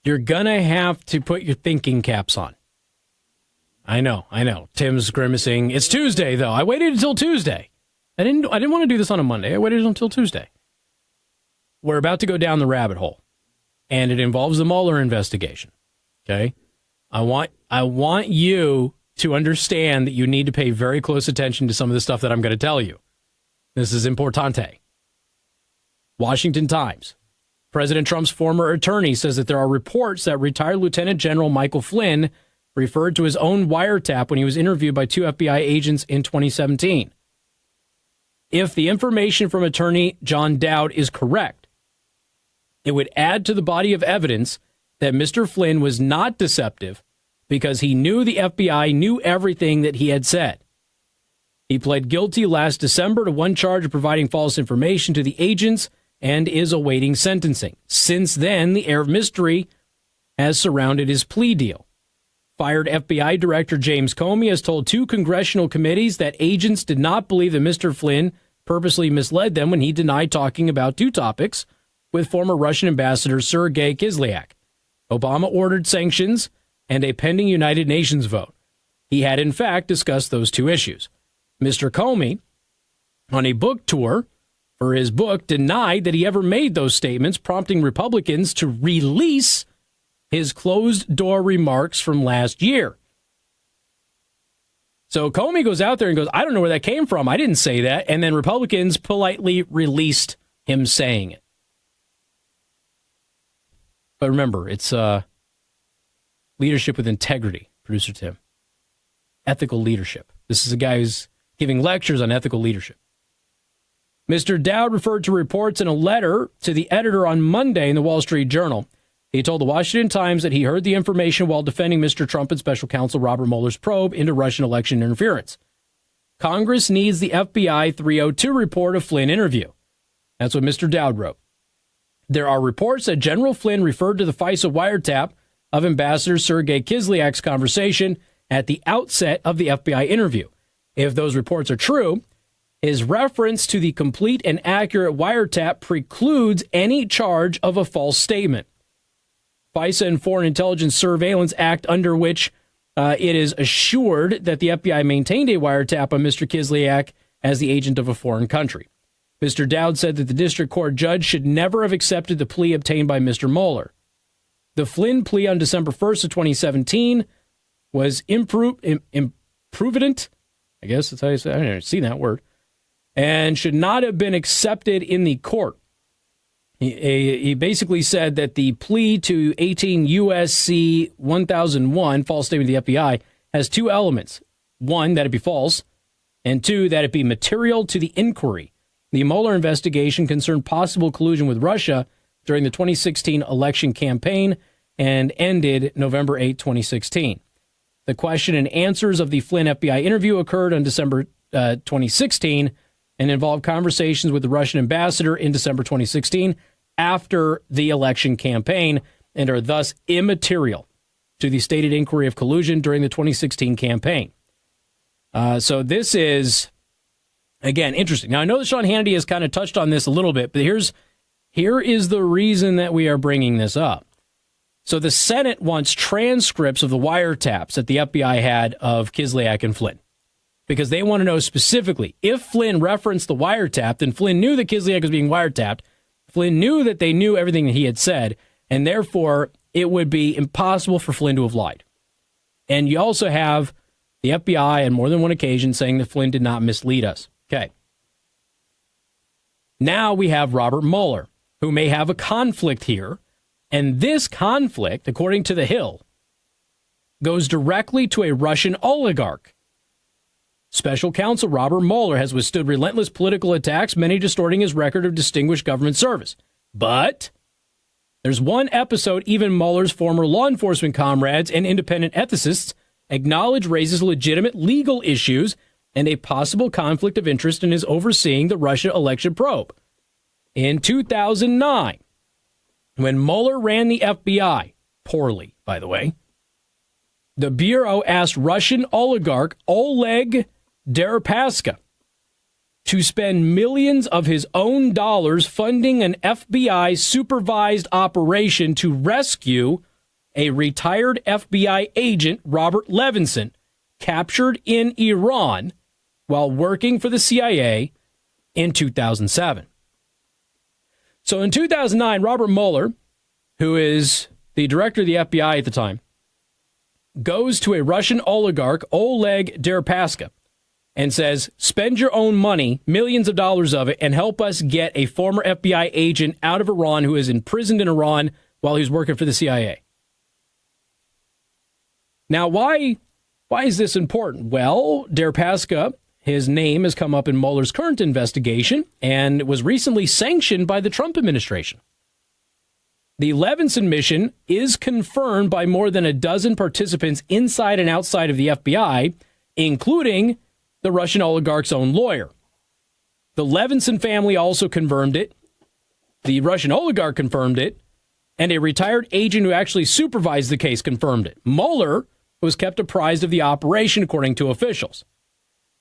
You're going to have to put your thinking caps on. I know. Tim's grimacing. It's Tuesday, though. I waited until Tuesday. I didn't want to do this on a Monday. I waited until Tuesday. We're about to go down the rabbit hole, and it involves the Mueller investigation. Okay? I want you to understand that you need to pay very close attention to some of the stuff that I'm going to tell you. This is importante. Washington Times. President Trump's former attorney says that there are reports that retired Lieutenant General Michael Flynn referred to his own wiretap when he was interviewed by 2 FBI agents in 2017. If the information from attorney John Dowd is correct, it would add to the body of evidence that Mr. Flynn was not deceptive because he knew the FBI knew everything that he had said. He pled guilty last December to one charge of providing false information to the agents and is awaiting sentencing. Since then, the air of mystery has surrounded his plea deal. Fired FBI Director James Comey has told 2 congressional committees that agents did not believe that Mr. Flynn purposely misled them when he denied talking about 2 topics with former Russian Ambassador Sergei Kislyak, Obama-ordered sanctions, and a pending United Nations vote. He had, in fact, discussed those 2 issues. Mr. Comey, on a book tour for his book, denied that he ever made those statements, prompting Republicans to release his closed-door remarks from last year. So Comey goes out there and goes, I don't know where that came from. I didn't say that. And then Republicans politely released him saying it. But remember, it's leadership with integrity, Producer Tim. Ethical leadership. This is a guy who's giving lectures on ethical leadership. Mr. Dowd referred to reports in a letter to the editor on Monday in the Wall Street Journal. He told the Washington Times that he heard the information while defending Mr. Trump and special counsel Robert Mueller's probe into Russian election interference. Congress needs the FBI 302 report of Flynn interview. That's what Mr. Dowd wrote. There are reports that General Flynn referred to the FISA wiretap of Ambassador Sergei Kislyak's conversation at the outset of the FBI interview. If those reports are true, his reference to the complete and accurate wiretap precludes any charge of a false statement. FISA and Foreign Intelligence Surveillance Act, under which it is assured that the FBI maintained a wiretap on Mr. Kislyak as the agent of a foreign country. Mr. Dowd said that the district court judge should never have accepted the plea obtained by Mr. Mueller. The Flynn plea on December 1st of 2017 was imprudent, I guess that's how you say it. I didn't see that word, and should not have been accepted in the court. He basically said that the plea to 18 U.S.C. 1001, false statement to the FBI, has 2 elements. 1, that it be false, and 2, that it be material to the inquiry. The Mueller investigation concerned possible collusion with Russia during the 2016 election campaign and ended November 8, 2016. The question and answers of the Flynn FBI interview occurred on December 2016 and involved conversations with the Russian ambassador in December 2016 after the election campaign and are thus immaterial to the stated inquiry of collusion during the 2016 campaign. So this is, again, interesting. Now, I know that Sean Hannity has kind of touched on this a little bit, but here is the reason that we are bringing this up. So the Senate wants transcripts of the wiretaps that the FBI had of Kislyak and Flynn, because they want to know specifically if Flynn referenced the wiretap, then Flynn knew that Kislyak was being wiretapped. Flynn knew that they knew everything that he had said, and therefore it would be impossible for Flynn to have lied. And you also have the FBI on more than one occasion saying that Flynn did not mislead us. Okay. Now we have Robert Mueller, who may have a conflict here. And this conflict, according to The Hill, goes directly to a Russian oligarch. Special counsel Robert Mueller has withstood relentless political attacks, many distorting his record of distinguished government service. But there's one episode even Mueller's former law enforcement comrades and independent ethicists acknowledge raises legitimate legal issues and a possible conflict of interest in his overseeing the Russia election probe. In 2009, when Mueller ran the FBI, poorly, by the way, the Bureau asked Russian oligarch Oleg Deripaska to spend millions of his own dollars funding an FBI-supervised operation to rescue a retired FBI agent, Robert Levinson, captured in Iran while working for the CIA in 2007. So in 2009, Robert Mueller, who is the director of the FBI at the time, goes to a Russian oligarch, Oleg Deripaska, and says, spend your own money, millions of dollars of it, and help us get a former FBI agent out of Iran who is imprisoned in Iran while he's working for the CIA. Now, why is this important? Well, Deripaska, his name has come up in Mueller's current investigation and was recently sanctioned by the Trump administration. The Levinson mission is confirmed by more than a dozen participants inside and outside of the FBI, including the Russian oligarch's own lawyer. The Levinson family also confirmed it. The Russian oligarch confirmed it. And a retired agent who actually supervised the case confirmed it. Mueller was kept apprised of the operation, according to officials.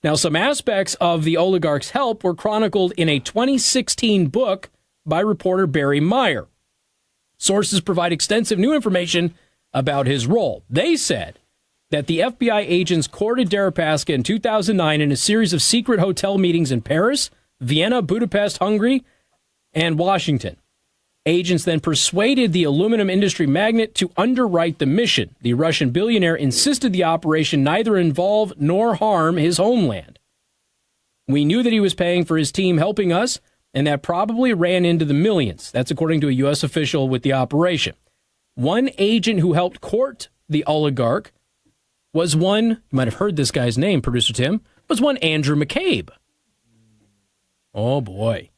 Now, some aspects of the oligarch's help were chronicled in a 2016 book by reporter Barry Meyer. Sources provide extensive new information about his role. They said that the FBI agents courted Deripaska in 2009 in a series of secret hotel meetings in Paris, Vienna, Budapest, Hungary, and Washington. Agents then persuaded the aluminum industry magnate to underwrite the mission. The Russian billionaire insisted the operation neither involve nor harm his homeland. We knew that he was paying for his team helping us, and that probably ran into the millions. That's according to a U.S. official with the operation. One agent who helped court the oligarch was one, you might have heard this guy's name, Producer Tim, was one Andrew McCabe. Oh, boy.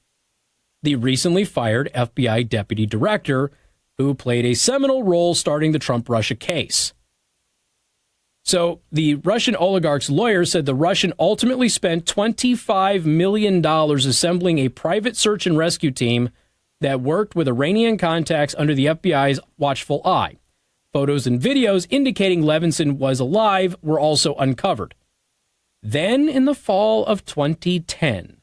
The recently fired FBI deputy director who played a seminal role starting the Trump-Russia case. So the Russian oligarch's lawyer said the Russian ultimately spent $25 million assembling a private search and rescue team that worked with Iranian contacts under the FBI's watchful eye. Photos and videos indicating Levinson was alive were also uncovered. Then, in the fall of 2010,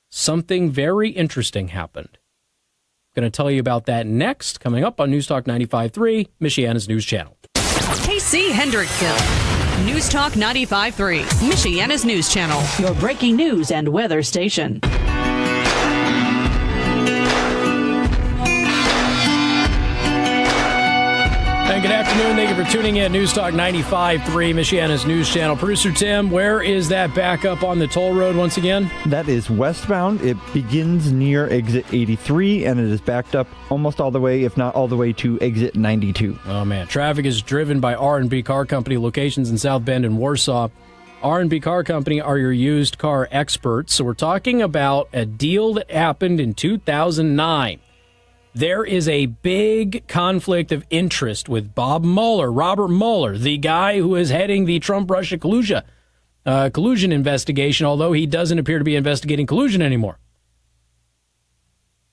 something very interesting happened. I'm going to tell you about that next, coming up on News Talk 95.3, Michiana's news channel. KC Hendrickson, News Talk 95.3, Michiana's news channel. Your breaking news and weather station. And good afternoon. Thank you for tuning in. News Talk 95.3, Michiana's news channel. Producer Tim, where is that backup on the toll road once again? That is westbound. It begins near exit 83, and it is backed up almost all the way, if not all the way, to exit 92. Oh, man. Traffic is driven by R&B Car Company locations in South Bend and Warsaw. R&B Car Company are your used car experts. So we're talking about a deal that happened in 2009. There is a big conflict of interest with Bob Mueller, Robert Mueller, the guy who is heading the Trump-Russia collusion investigation, although he doesn't appear to be investigating collusion anymore.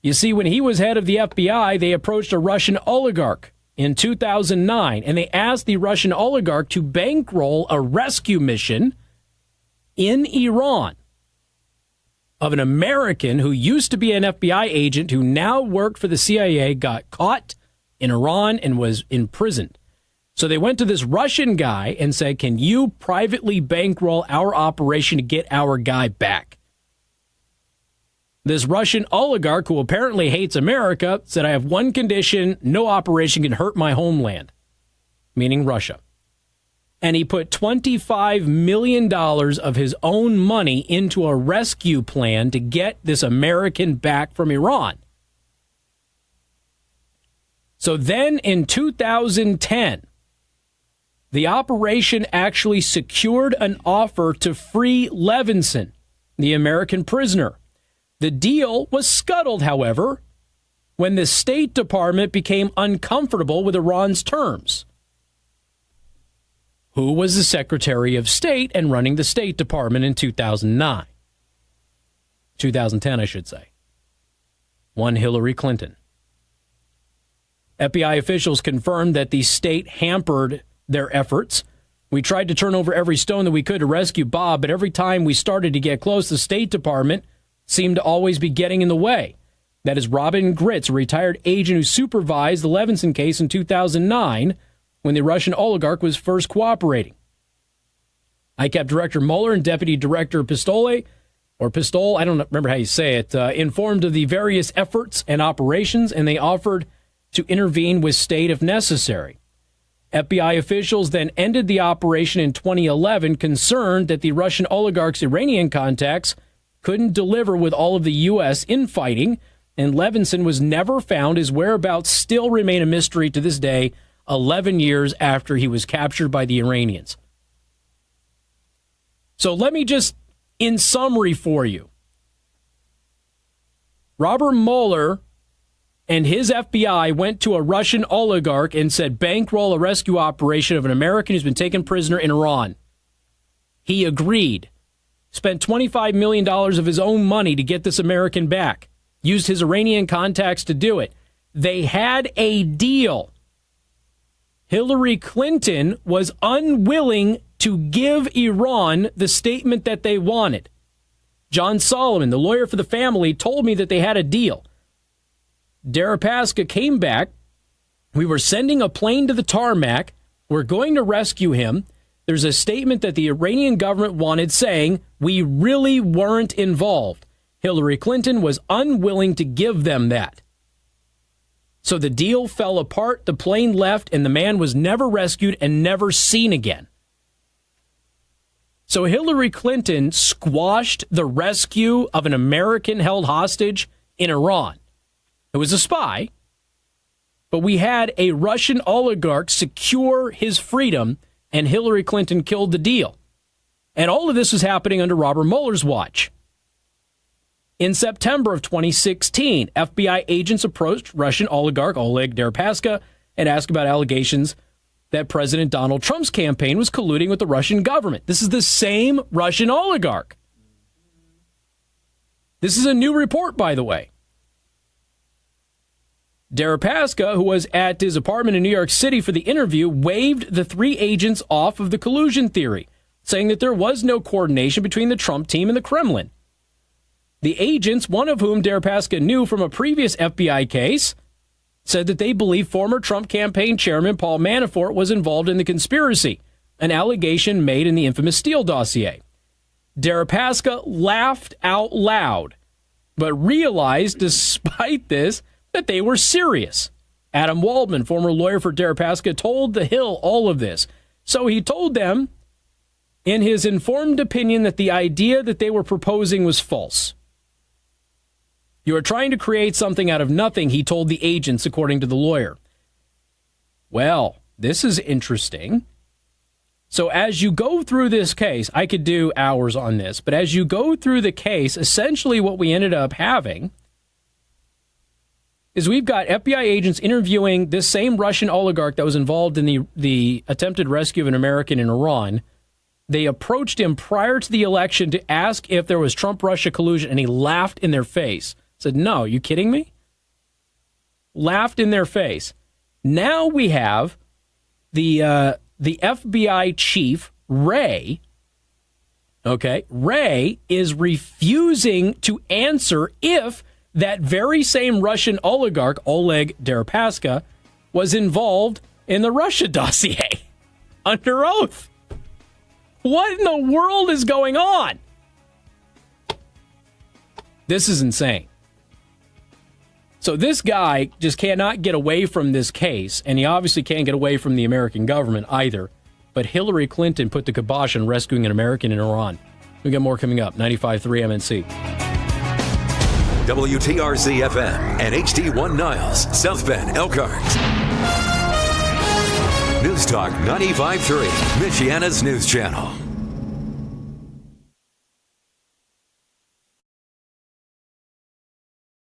You see, when he was head of the FBI, they approached a Russian oligarch in 2009, and they asked the Russian oligarch to bankroll a rescue mission in Iran of an American who used to be an FBI agent who now worked for the CIA, got caught in Iran and was imprisoned. So they went to this Russian guy and said, can you privately bankroll our operation to get our guy back? This Russian oligarch, who apparently hates America, said, I have one condition: no operation can hurt my homeland, meaning Russia. And he put $25 million of his own money into a rescue plan to get this American back from Iran. So then in 2010, the operation actually secured an offer to free Levinson, the American prisoner. The deal was scuttled, however, when the State Department became uncomfortable with Iran's terms. Who was the Secretary of State and running the State Department in 2009? 2010, I should say. One Hillary Clinton. FBI officials confirmed that the state hampered their efforts. We tried to turn over every stone that we could to rescue Bob, but every time we started to get close, the State Department seemed to always be getting in the way. That is Robin Gritz, a retired agent who supervised the Levinson case in 2009 when the Russian oligarch was first cooperating. ICAP Director Mueller and Deputy Director Pistole, I don't remember how you say it, informed of the various efforts and operations, and they offered to intervene with state if necessary. FBI officials then ended the operation in 2011, concerned that the Russian oligarch's Iranian contacts couldn't deliver with all of the U.S. infighting, and Levinson was never found. His whereabouts still remain a mystery to this day, 11 years after he was captured by the Iranians. So let me just, in summary for you, Robert Mueller and his FBI went to a Russian oligarch and said, bankroll a rescue operation of an American who's been taken prisoner in Iran. He agreed, spent $25 million of his own money to get this American back, used his Iranian contacts to do it. They had a deal. Hillary Clinton was unwilling to give Iran the statement that they wanted. John Solomon, the lawyer for the family, told me that they had a deal. Deripaska came back. We were sending a plane to the tarmac. We're going to rescue him. There's a statement that the Iranian government wanted saying we really weren't involved. Hillary Clinton was unwilling to give them that. So the deal fell apart, the plane left, and the man was never rescued and never seen again. So Hillary Clinton squashed the rescue of an American held hostage in Iran. It was a spy, but we had a Russian oligarch secure his freedom, and Hillary Clinton killed the deal. And all of this was happening under Robert Mueller's watch. In September of 2016, FBI agents approached Russian oligarch Oleg Deripaska and asked about allegations that President Donald Trump's campaign was colluding with the Russian government. This is the same Russian oligarch. This is a new report, by the way. Deripaska, who was at his apartment in New York City for the interview, waved the three agents off of the collusion theory, saying that there was no coordination between the Trump team and the Kremlin. The agents, one of whom Deripaska knew from a previous FBI case, said that they believe former Trump campaign chairman Paul Manafort was involved in the conspiracy, an allegation made in the infamous Steele dossier. Deripaska laughed out loud, but realized, despite this, that they were serious. Adam Waldman, former lawyer for Deripaska, told The Hill all of this. So he told them, in his informed opinion, that the idea that they were proposing was false. You are trying to create something out of nothing, he told the agents, according to the lawyer. Well, this is interesting. So as you go through this case, I could do hours on this, but as you go through the case, essentially what we ended up having is we've got FBI agents interviewing this same Russian oligarch that was involved in the attempted rescue of an American in Iran. They approached him prior to the election to ask if there was Trump-Russia collusion, and he laughed in their face. Said, no, you kidding me? Laughed in their face. Now we have the FBI chief, Wray. Okay, Wray is refusing to answer if that very same Russian oligarch, Oleg Deripaska, was involved in the Russia dossier under oath. What in the world is going on? This is insane. So this guy just cannot get away from this case, and he obviously can't get away from the American government either. But Hillary Clinton put the kibosh on rescuing an American in Iran. We got more coming up. 95.3 MNC. WTRZ-FM and HD1 Niles, South Bend, Elkhart. News Talk 95.3, Michiana's news channel.